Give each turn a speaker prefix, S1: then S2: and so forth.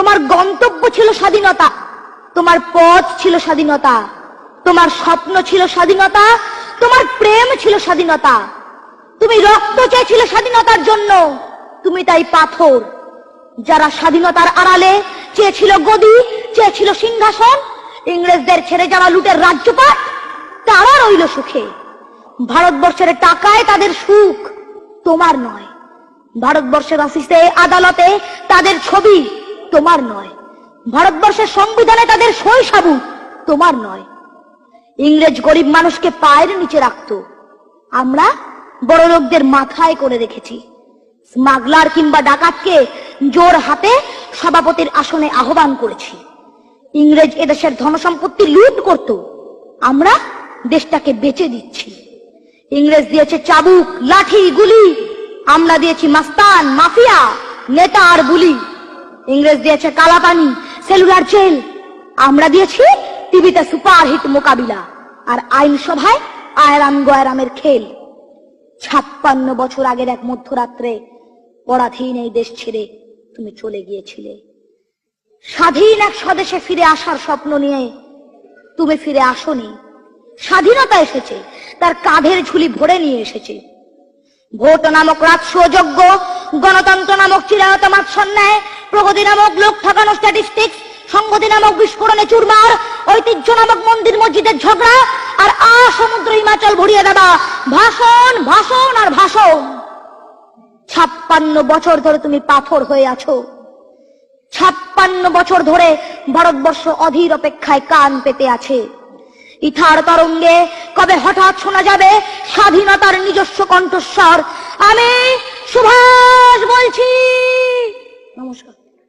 S1: তোমার গন্তব্য ছিল স্বাধীনতা, তোমার পথ ছিল স্বাধীনতা, তোমার স্বপ্ন ছিল স্বাধীনতা, তোমার প্রেম ছিল স্বাধীনতা। তুমি রক্ত চেয়েছিলে স্বাধীনতার জন্য, তুমি তাই পাথর। যারা স্বাধীনতার আড়ালে চেয়েছিল গদি, চেয়েছিল সিংহাসন, ইংরেজদের ছেড়ে যাওয়া লুটের রাজ্যপাট, তারা রইল সুখে। ভারতবর্ষের টাকায় তাদের সুখ, তোমার নয়। ভারতবর্ষের অফিসে আদালতে তাদের ছবি, তোমার নয়। ভারতবর্ষের সংবিধানে তাদের সই সাবুত, তোমার নয়। ইংরেজ গরিব মানুষকে পায়ের নিচে রাখত, আমরা বড় লোকদের মাথায় করে রেখেছি। স্মাগলার কিংবা ডাকাতকে জোর হাতে সভাপতির আসনে আহ্বান করেছি। ইংরেজ এদেশের ধনসম্পত্তি লুট করত, আমরা দেশটাকে বেচে দিচ্ছি। ইংরেজ দিয়েছে চাবুক, লাঠি, গুলি, আমরা দিয়েছি মাস্তান, মাফিয়া, নেতা আর বুলি। ইংরেজ দিয়েছে কালাপানি, সেলুলার জেল, আমরা দিয়েছি টিভিতে সুপারহিট মোকাবিলা আর আইনসভায় আয়রাম গয়রামের খেল। 56 বছর আগের এক মধ্যরাত্রে পরাধীন এই দেশ ছেড়ে তুমি চলে গিয়েছিলে। স্বাধীন এক স্বদেশে ফিরে আসার স্বপ্ন নিয়ে তুমি ফিরে আসোনি। স্বাধীনতা এসেছে, তার কাঁধের ঝুলি ভরে নিয়ে এসেছে। ভোট নামক রাজস্বযোগ্য, গণতন্ত্র নামক চিরায়ত মাৎসন্যায়, প্রগতি নামক লোক ঠকানো স্ট্যাটিস্টিক্স, সংগতি নামক বিস্ফোরণে চুরমার, ঐতিহ্য নামক মন্দির মসজিদের ঝগড়া, আর সমুদ্র হিমাচল ভরিয়ে দেওয়া ভাষণ, ভাষণ আর ভাষণ। 56 বছর ধরে তুমি পাথর হয়ে আছো। 56 বছর ধরে ভারতবর্ষ অধীর অপেক্ষায় কান পেতে আছে। ইথার তরঙ্গে কবে হঠাৎ শোনা যাবে স্বাধীনতার নিজস্ব কণ্ঠস্বর। আমি সুভাষ বলছি। নমস্কার।